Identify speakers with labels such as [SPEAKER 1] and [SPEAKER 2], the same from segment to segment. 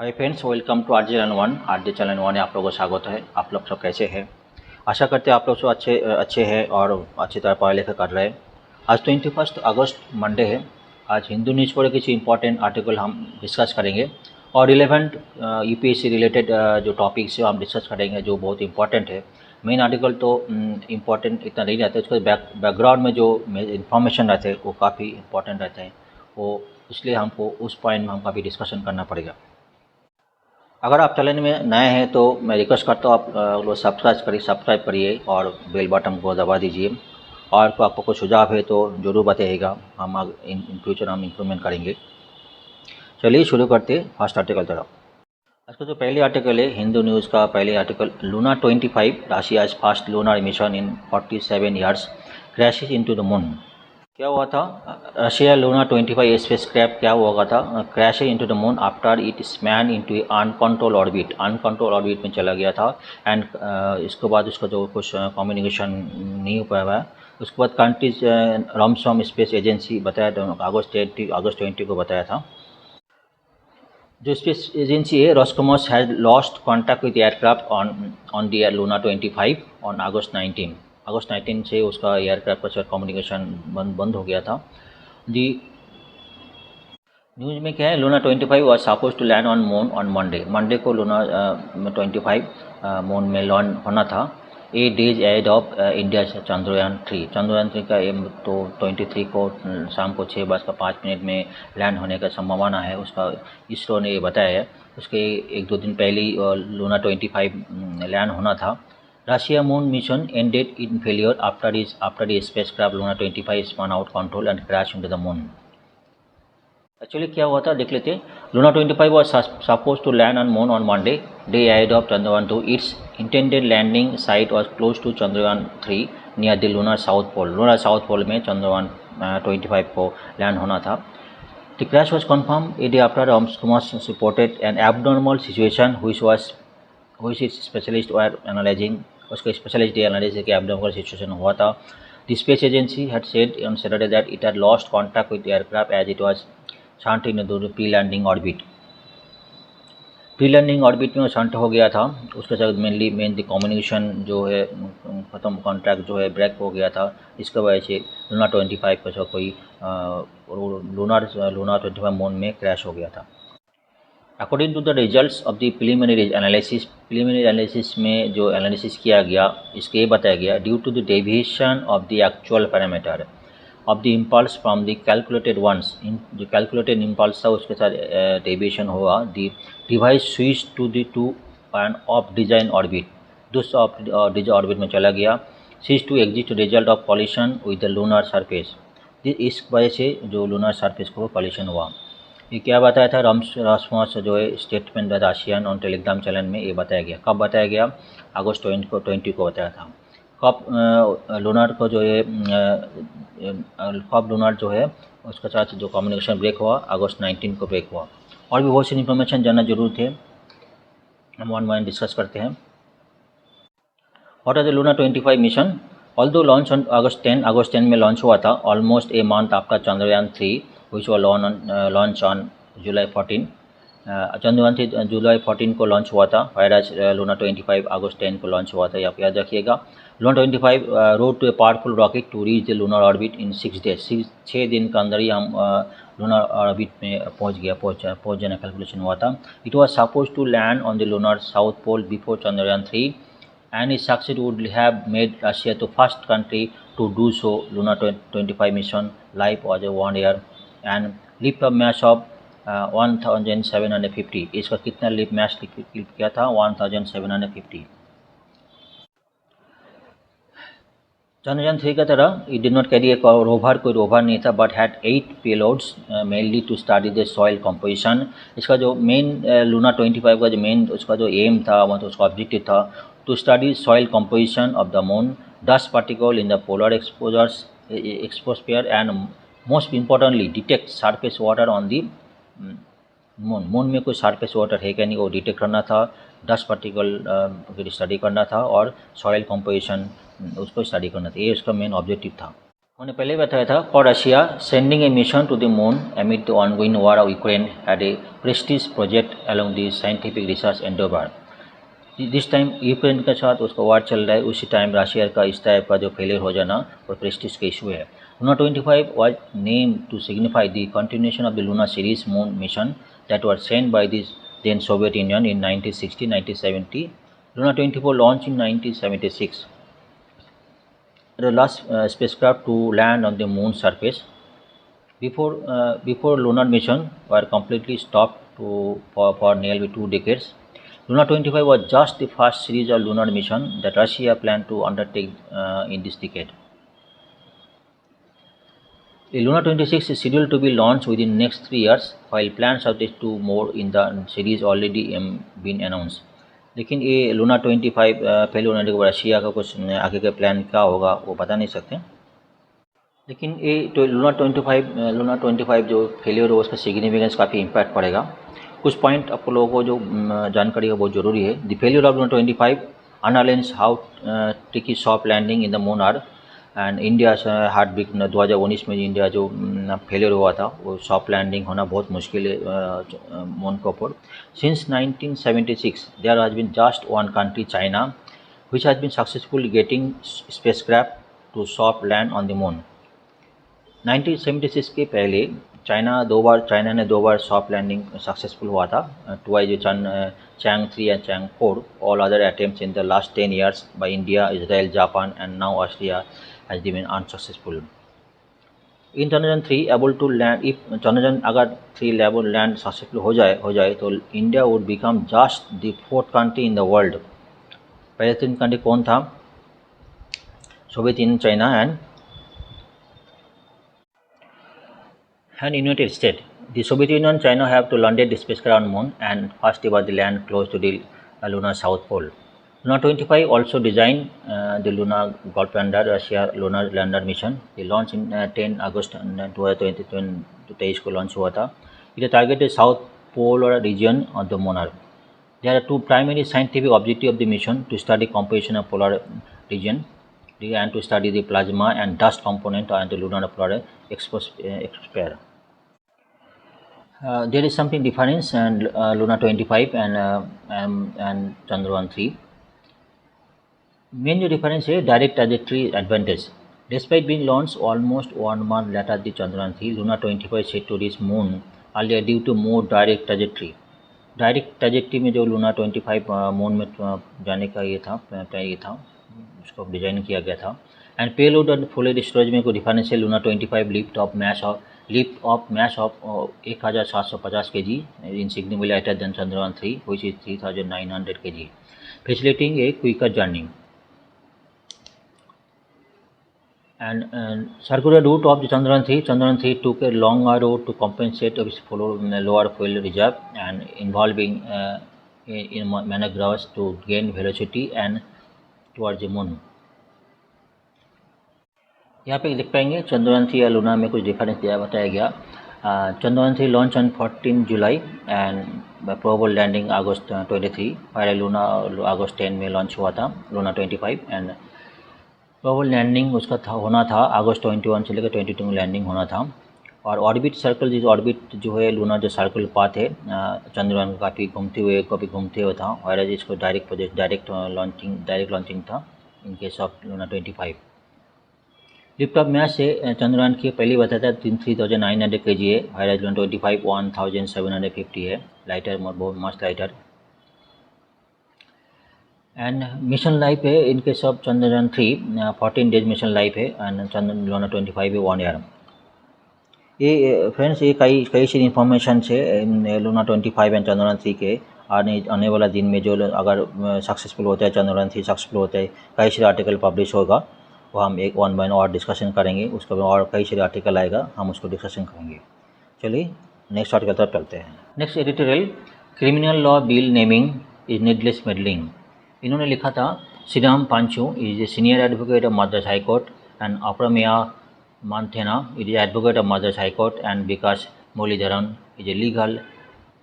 [SPEAKER 1] Hi friends, welcome to RJ channel 1 में आप लोगों को स्वागत है। आप लोग सब कैसे हैं? आशा करते हैं आप लोग सब अच्छे हैं और अच्छी तरह पढ़ाई लिखा कर रहे हैं। आज 21 अगस्त मंडे है। आज हिंदू न्यूज़ पर किसी इंपॉर्टेंट आर्टिकल हम डिस्कस करेंगे और रिलेवेंट यूपीएससी रिलेटेड जो टॉपिक्स है हम डिस्कस करेंगे, जो बहुत इंपॉर्टेंट है। मेन आर्टिकल तो इम्पॉर्टेंट इतना नहीं रहता है, उसके बैकग्राउंड में जो इन्फॉर्मेशन रहते हैं वो काफ़ी इंपॉर्टेंट रहते हैं, वो इसलिए हमको उस पॉइंट में हम काफ़ी डिस्कशन करना पड़ेगा। अगर आप चैनल में नए हैं तो मैं रिक्वेस्ट करता हूँ आप लोग सब्सक्राइब करिए और बेल बटन को दबा दीजिए। और आपको कोई सुझाव है तो ज़रूर बताइएगा, हम इन फ्यूचर हम इम्प्रूवमेंट करेंगे। चलिए शुरू करते हैं फर्स्ट आर्टिकल तरफ। आज का जो पहले आर्टिकल है हिंदू न्यूज़ का पहले article, Luna 25 Russia's first lunar mission in 47 years crashes into the moon. क्या हुआ था? रशिया लूना 25 स्पेसक्राफ्ट क्या हुआ था? Crash into the moon after it spun into uncontrol orbit. Uncontrol orbit में चला गया था एंड इसके बाद उसका जो कुछ कम्युनिकेशन नहीं हो पाया है। उसके बाद कंट्रीज रॉमसॉम स्पेस एजेंसी बताया था, अगस्त 20 को बताया था। जो स्पेस एजेंसी है Roscosmos has lost contact with aircraft on the Luna 25 on August 19 से उसका एयरक्राफ्ट का कम्युनिकेशन बंद हो गया था। जी न्यूज़ में क्या है, Luna 25 was suppose to land on moon on Monday को लूना 25 मून में लॉन्च होना था। 8 days ahead of India Chandrayaan 3 का एम तो 23 को शाम को 6:05 में लैंड होने का संभावना है, उसका इसरो ने ये बताया है। उसके 1-2 दिन पहले ही लूना 25 लैंड होना था। Russia moon mission ended in failure after the spacecraft Luna 25 spun out control and crashed into the moon. Actually क्या हुआ था देख लेते हैं। Luna 25 was supposed to land on moon on Monday, day ahead of Chandrayaan 2. Its intended landing site was close to Chandrayaan 3 near the lunar south pole. Lunar south pole में Chandrayaan 25 को land होना था। The crash was confirmed a day after Roscosmos reported an abnormal situation which its specialists were analyzing. उसके specialist डे analysis के abdominal situation हुआ था। The space agency had said on Saturday that it had lost contact with aircraft as it was shunt in the pre landing orbit. Pre landing orbit में shunt हो गया था, उसके साथ मेन द कम्युनिकेशन जो है ख़त्म, कॉन्टैक्ट जो है ब्रेक हो गया था। इसकी वजह से लूना 25 का कोई लूना 25 मून में क्रैश हो गया था। According to the results of the preliminary analysis में जो एनालिसिस किया गया, इसके बताया गया due to the deviation of the actual parameter of the impulse from the calculated ones. जो कैलकुलेटेड इम्पल्स था उसके साथ डेविएशन हुआ। The device switch to an off design orbit, दूसरा ऑफ डिजाइन ऑर्बिट में चला गया। Switch to exit result of collision with the lunar surface. इस वजह से जो लूनर सरफेस को कॉलिशन हुआ। ये क्या बताया था? रॉस्कॉस्मोस जो है statement Russian on Telegram channel में ये बताया गया। कब बताया गया? अगस्त 20 को बताया था। कब लूनर को जो है कब लूनर जो है उसके साथ जो कम्युनिकेशन ब्रेक हुआ, अगस्त 19 को ब्रेक हुआ। और भी बहुत सी इन्फॉर्मेशन जानना जरूर थे, हम वन बाय डिस्कस करते हैं। What are the Luna 25 mission? Although launch on August 10 में लॉन्च हुआ था, almost a month after Chandrayaan 3 which was launched on July 14. Chandrayaan 3 जुलाई 14 को लॉन्च हुआ था, वायरस लूना 25 अगस्त 10 को लॉन्च हुआ था। आप याद रखिएगा। Luna 25 rode to a powerful rocket to reach the lunar orbit in 6 days. 6 दिन के अंदर ही हम लूनर ऑर्बिट में पहुंच जाना कैलकुलेशन हुआ था। It was suppose to land on the lunar south pole before Chandrayaan 3 and its success would have made Russia the first country to do so. Luna 25 mission life was a 1 year and lift of mass of 1750. इसका कितना lift मास किया था? 1750। चंद्रयान 3 की तरह it did not carry एक rover, कोई rover नहीं था, but had 8 payloads mainly to study the soil composition. इसका जो मेन लूना 25 का जो मेन उसका जो एम था, मतलब उसका ऑब्जेक्टिव था to study soil composition of the moon, dust particle in the polar exosphere, and most importantly detect surface water on the moon. Moon में कोई सरफेस वाटर है क्या नहीं वो डिटेक्ट करना था, डस्ट पार्टिकल स्टडी करना था और सॉइल कंपोजिशन उसको स्टडी करना था। ये उसका मेन ऑब्जेक्टिव था। मैंने पहले बताया था, for Russia sending a mission to the moon amid the ongoing war of Ukraine had a prestige project along the scientific research endeavour. जिस टाइम यूक्रेन के साथ उसका वार चल रहा है, उसी टाइम रशिया का इस टाइप का जो फेलियर हो जाना वो प्रेस्टीज का इशू है। Luna 25 was named to signify the continuation of the lunar series moon mission that were sent by the then Soviet Union in 1960-1970. Luna 24 launched in 1976. The last spacecraft to land on the moon's surface. Before lunar mission were completely stopped for nearly 2 decades. Luna 25 was just the first series of lunar mission that Russia planned to undertake in this decade. The Luna 26 is scheduled to be launched within next 3 years, while plans of these 2 more in the series already been announced. लेकिन ये Luna 25 fail होने के बाद Russia का कुछ आगे का plan क्या होगा वो बता नहीं सकते। लेकिन ये तो लूना 25 जो फेलियर हो उसका सिग्निफिकेंस काफ़ी इम्पैक्ट पड़ेगा। कुछ पॉइंट आपको लोगों को जो जानकारी है बहुत ज़रूरी है। The failure of Luna 25 underlines how tricky soft landing in the moon are and India heart beat 2019 में इंडिया जो फेलियर हुआ था वो सॉफ्ट लैंडिंग होना बहुत मुश्किल है मून के ऊपर। Since 1976 there has been just one country China which has been successful getting spacecraft to soft land on the moon. 1976 के पहले चाइना ने दो बार सॉफ्ट लैंडिंग सक्सेसफुल हुआ था, twice Chang 3 and Chang 4। All other attempts in the last 10 years by India, Israel, Japan and now Australia has been unsuccessful. In Chandrayaan 3 able to land, if Chandrayaan अगर 3 level land successful हो जाए तो India would become just the 4th country in the world. पहले 3 country कौन था? Soviet Union, China and United States. The Soviet Union and China have to landed the spacecraft on Moon and first was the land close to the lunar south pole. Luna 25 also designed the lunar golf-lander Russia lunar lander mission. They launched in 10 August 2023 को launch हुआ था। It targeted south polar region of the moon. There are 2 primary scientific objectives of the mission: to study composition of polar region and to study the plasma and dust component of the lunar polar exosphere. There is something difference and Luna 25 and Chandrayaan 3. Main difference is direct trajectory advantage. Despite being launched almost 1 month later the Chandrayaan 3, Luna 25 set to reach moon earlier due to more direct trajectory. Direct trajectory में जो Luna 25 moon में जाने का ये था उसको design किया गया था। एंड पेलोड और फुल स्टोरेज में कोई डिफरेंस है। Luna 25 lift off mass of 1750 kg in significantly lighter than Chandrayaan 3 which is 3900 kg, facilitating a quicker journey. And circular route of the Chandrayaan 3 took a longer route to compensate its lower fuel reserve and involving in maneuvers to gain velocity and towards the moon. यहाँ पे देख पाएंगे चंद्रयान 3 या Luna में कुछ difference बताया गया। Chandrayaan 3 launch on 14 July and probable landing August 23, पहले लूना अगस्त 10 में लॉन्च हुआ था लूना 25 एंड प्रोबेबल लैंडिंग उसका होना था अगस्त 21 से लेकर 22 में लैंडिंग होना था। और ऑर्बिट सर्कल ऑर्बिट जो है लूना जो सर्कल पाथ है चंद्रयान काफ़ी घूमते हुए था, और इसको डायरेक्ट लॉन्चिंग था in case of Luna 25। Lift off mess से चंद्रयान की पहले बताया था 3900 kg है, वायरस लूना 25 1750 है, लाइटर बहुत मस्त लाइटर। एंड मिशन लाइफ है in case of Chandrayaan 3 14 days mission life है एंड लूना 25 है 1 ईयर। ये फ्रेंड्स ये कई सारी इन्फॉर्मेशन है लूना 25 एंड चंद्रयान 3 के आने वाला दिन में जो अगर सक्सेसफुल होता है चंद्रयान 3 सक्सेसफुल होता है, कई सारे आर्टिकल पब्लिश होगा, वो हम एक 1 बाय 1 और डिस्कशन करेंगे, उसके बाद और कई सारे आर्टिकल आएगा, हम उसको डिस्कशन करेंगे। चलिए नेक्स्ट आर्टिकल तरफ चलते हैं। Next editorial, criminal law bill naming is needless meddling. इन्होंने लिखा था Sriram Panchu is a senior advocate of Madras high court and Aprameya Manthena is advocate of Madras high court and Vikas Muralidharan is a legal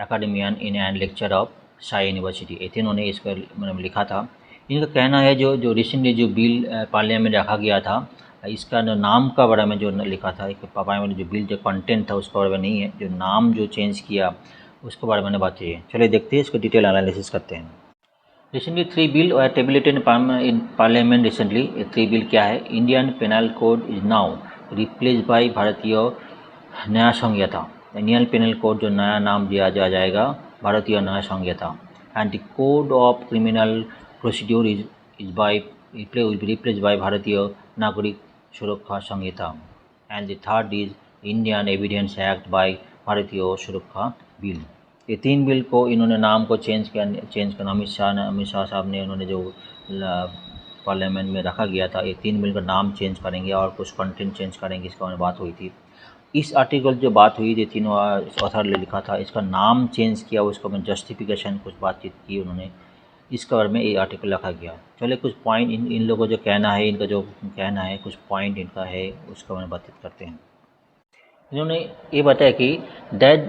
[SPEAKER 1] academician in and lecture of Sai university. ये तीनों ने इसको लिखा था। इनका कहना है जो रिसेंटली जो बिल पार्लियामेंट में रखा गया था इसका नाम का बारे में जो लिखा था कि पापा में जो बिल जो कंटेंट था उसके बारे में नहीं है, जो नाम जो चेंज किया उसके बारे में बात चाहिए। चलिए देखते हैं, इसको डिटेल एनालिसिस करते हैं। रिसेंटली 3 बिल और tabulated in parliament recently. 3 bill क्या है? Indian penal code is now replace by Bharatiya नया संहिता। इंडियन पेनल कोड जो नया नाम दिया जाएगा भारतीय नया संहिता। And the code of criminal procedure is by will be replaced by भारतीय नागरिक सुरक्षा संहिता। And the third is Indian evidence act by भारतीय सुरक्षा बिल। ये 3 बिल को इन्होंने नाम को चेंज करना अमित शाह साहब ने, उन्होंने जो पार्लियामेंट में रखा गया था, ये 3 बिल का नाम चेंज करेंगे और कुछ कंटेंट चेंज करेंगे, इसका उन्होंने बात हुई थी। इस आर्टिकल जो बात हुई थी, तीनों ऑथर ने लिखा था, इसका नाम चेंज किया, उसका में जस्टिफिकेशन कुछ बातचीत की उन्होंने, इसके बारे में ये आर्टिकल रखा गया। चलिए कुछ पॉइंट इन लोगों को जो कहना है, इनका जो कहना है, कुछ पॉइंट इनका है, उसका बारे में बातचीत करते हैं। इन्होंने ये बताया कि that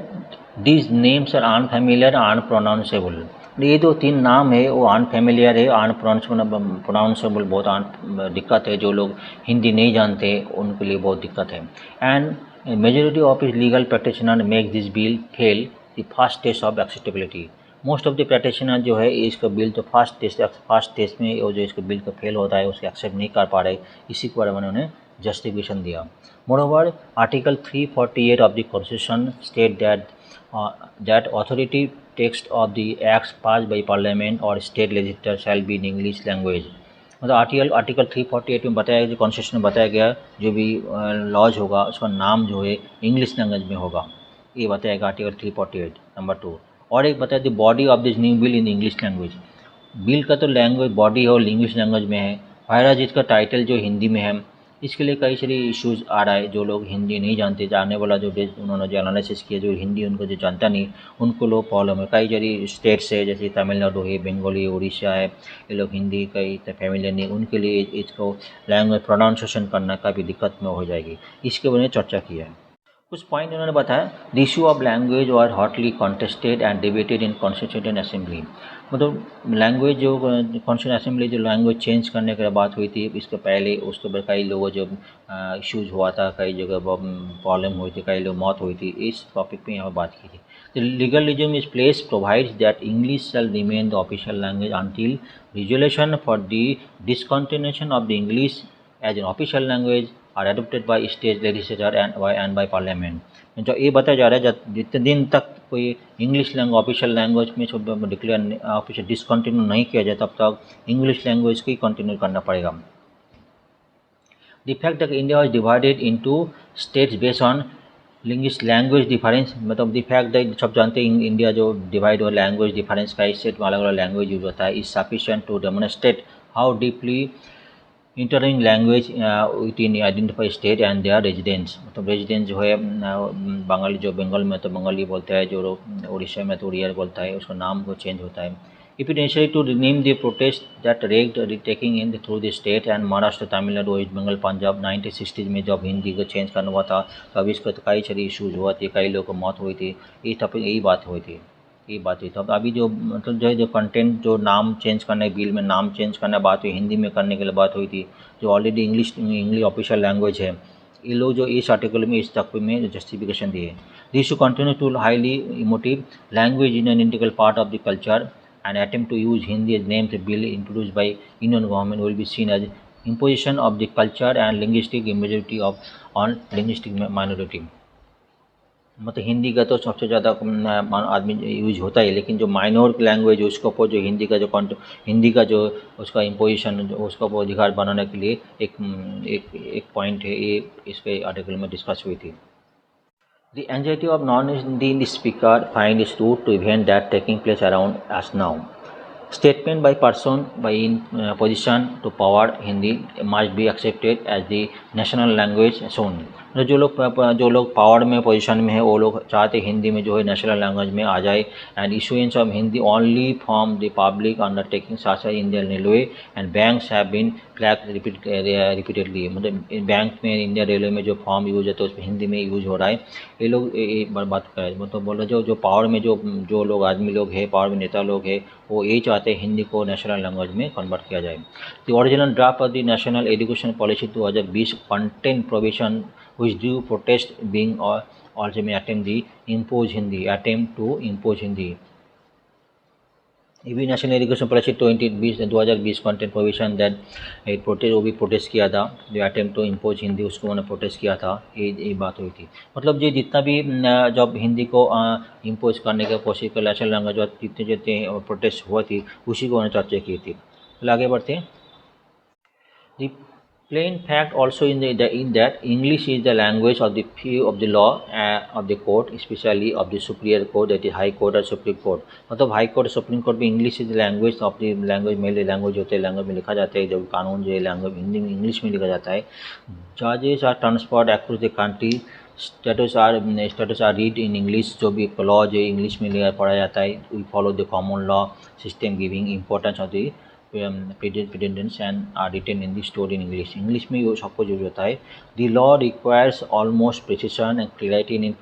[SPEAKER 1] these names are unfamiliar unpronounceable. ये जो 3 नाम है वो अनफेमिलियर है, अनप्रोनाउंसेबल बहुत दिक्कत है, जो लोग हिंदी नहीं जानते उनके लिए बहुत दिक्कत है। And majority of is legal practitioner make this bill fail the first test of acceptability. Most of the practitioner जो है इसका बिल तो फर्स्ट टेस्ट में वो जो इसका बिल का फेल होता है उसको एक्सेप्ट नहीं कर पा रहे, इसी के बारे में उन्होंने जस्टिफिकेशन दिया। Moreover article 348 of the constitution state that authority text of the acts pass by parliament और state legislature shall be in English language. मतलब आर्टिकल 348 में बताया गया, जो कॉन्स्टिट्यूशन में बताया गया, जो भी लॉज होगा उसका नाम जो है इंग्लिश लैंग्वेज में होगा, ये बताएगा आर्टिकल 348 नंबर 2। और एक बताया the body of this new bill in English language. Bill का तो लैंग्वेज बॉडी है और इंग्लिश लैंग्वेज में है, वायरस इसका टाइटल जो हिंदी में है, इसके लिए कई सारे इश्यूज़ आ रहा है। जो लोग हिंदी नहीं जानते, जानने वाला जो उन्होंने जो एनालिसिस किया, जो हिंदी उनको जो जानता नहीं उनको लोग प्रॉब्लम है। कई सारी स्टेट्स है जैसे तमिलनाडु है, बंगाली, उड़ीसा है, ये लोग हिंदी कई फैमिली नहीं, उनके लिए इसको लैंग्वेज प्रोनाउंसिएशन करना काफ़ी दिक्कत में हो जाएगी, इसके बारे में चर्चा किया है। कुछ पॉइंट इन्होंने बताया। द इशू ऑफ लैंग्वेज और hotly contested and debated in constituent assembly. मतलब लैंग्वेज जो कॉन्स्टिट्यूएंट असेंबली जो लैंग्वेज चेंज करने की बात हुई थी, इसके पहले उसके बाद कई लोगों जो इश्यूज हुआ था, कई जगह प्रॉब्लम हुई थी, कई लोग मौत हुई थी, इस टॉपिक पे यहाँ बात की थी। The legalism is place provides that English shall remain the official language until resolution for the discontinuation of the English as an official language are adopted by state legislature and by parliament। जो ये बताया जा रहा है, जितने दिन तक कोई इंग्लिश लैंग्वेज ऑफिशियल लैंग्वेज में डिक्लेयर ऑफिशियल डिसकंटिन्यू नहीं किया जाए, तब तक इंग्लिश लैंग्वेज को ही कंटिन्यू करना पड़ेगा। The fact that India was divided into states based on language difference, मतलब द फैक्ट दैट सब जानते हैं इंडिया जो डिवाइड और लैंग्वेज डिफरेंस का स्टेट में अलग अलग लैंग्वेज यूज होता है, is sufficient to demonstrate how deeply interring language with in identify state and their residents. मतलब रेजिडेंट जो है बंगाली, जो बंगाल में तो बंगाली बोलता है, जो लोग उड़ीसा में तो उड़िया बोलता है, उसका नाम को चेंज होता है। If it necessary to name the protest that raged retaking in through the state and Maharashtra, Tamil Nadu, west Bengal, Punjab 1960 में जब हिंदी को चेंज करना हुआ था, तब इसका तो कई सारी इशूज़ हुआ थे, कई लोगों को मौत हुई थी, ये टॉपिक यही बात हुई थी, ये बात हुई। तो अभी जो मतलब जो है जो कंटेंट जो नाम चेंज करने बिल में नाम चेंज करना बात हुई, हिंदी में करने के लिए बात हुई थी, जो ऑलरेडी इंग्लिश ऑफिशियल लैंग्वेज है, ये लोग जो इस आर्टिकल में इस तक में जस्टिफिकेशन दिए। This to continue to highly emotive language in an integral part of the culture and attempt to use Hindi as name the bill introduced by Indian government will be seen as imposition of the culture and linguistic majority of on linguistic minority। मतलब हिंदी का तो सबसे ज़्यादा आदमी use होता है, लेकिन जो माइनॉर लैंग्वेज उसको ऊपर जो हिंदी का जो उसका इम्पोजिशन उसका ऊपर अधिकार बनाने के लिए एक पॉइंट है, ये इसके आर्टिकल में डिस्कस हुई थी। The anxiety of non-Indian speaker find its root to event that taking place around us now। Statement by person by in position to power Hindi must be accepted as the national language soon। जो लोग power में position में है, वो लोग चाहते हिंदी में जो है नेशनल लैंग्वेज में आ जाए। And issuance of Hindi only from the public undertaking such as Indian railway and banks have been flag repeatedly. मतलब बैंक में इंडियन रेलवे में जो फॉर्म यूज है तो उसमें हिंदी में यूज हो रहा है। ये लोग बात कर रहे हैं, मतलब बोल रहे जो पावर में जो लोग आदमी लोग है, पावर में नेता लोग है, वो यही चाहते हैं हिंदी को नेशनल लैंग्वेज में कन्वर्ट किया जाए। The original draft of the national education policy 2020 contain provision which do protest being or also may attempt to impose Hindi. अभी national education policy 2020 content provision that protest वो भी protest किया था, जो attempt to impose Hindi उसको उन्होंने protest किया था, ये बात हुई थी। मतलब ये जितना भी जब हिंदी को इम्पोज करने की कोशिश कर नेशनल लैंग्वेज जितने जितने प्रोटेस्ट हुआ थी उसी को उन्होंने चर्चा की थी। तो आगे बढ़ते हैं। The plain fact also in that English is the language of the few of the law of the court, especially of the superior court, that is High Court और Supreme Court। मतलब हाई कोर्ट सुप्रीम कोर्ट में English is language of the language mail language होते हैं, language में लिखा जाता है, जब कानून जो है लैंग्वेज हिंदी में इंग्लिश में लिखा जाता है। जजेस are transferred across the country, status are read in English, जो भी लॉ जो इंग्लिश में पढ़ा जाता है। We follow the common law system giving importance of the precedents and are written in the stored in English। English में ये सब कुछ यूज होता है। The law requires almost precision and clarity in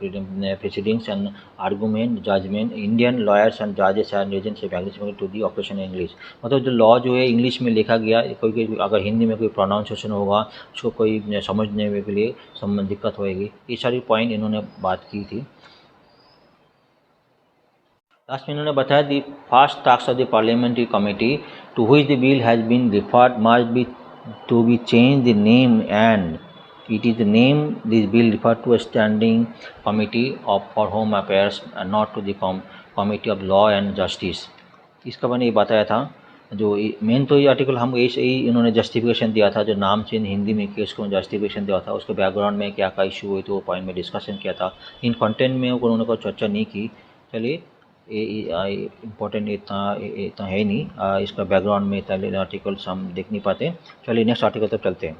[SPEAKER 1] proceedings and argument judgment। Indian lawyers and judges are legends to the operation in English। मतलब जो law जो है इंग्लिश में लिखा गया, कोई अगर हिंदी में कोई प्रोनाउंसिएशन होगा उसको कोई समझने में के लिए दिक्कत होएगी। ये सारी पॉइंट इन्होंने बात की थी। लास्ट में इन्होंने बताया the first task of the parliamentary committee to which the bill has been referred must be to be change the name and it is the name this bill refer to standing committee of for home affairs not to the committee of law and justice. इसका मैंने ये बताया था। जो main तो ये article हम ऐसे ही इन्होंने जस्टिफिकेशन दिया था, जो नाम चेंज हिंदी में किया उसको जस्टिफिकेशन दिया था, उसके बैकग्राउंड में क्या क्या इशू हुई तो वो पॉइंट में डिस्कशन किया था। इन कंटेंट में उन्होंने कोई चर्चा नहीं की। चलिए इम्पोर्टेंट इतना है नहीं, इसका बैकग्राउंड में इतना आर्टिकल्स हम देख नहीं पाते। चलिए नेक्स्ट आर्टिकल तक चलते हैं।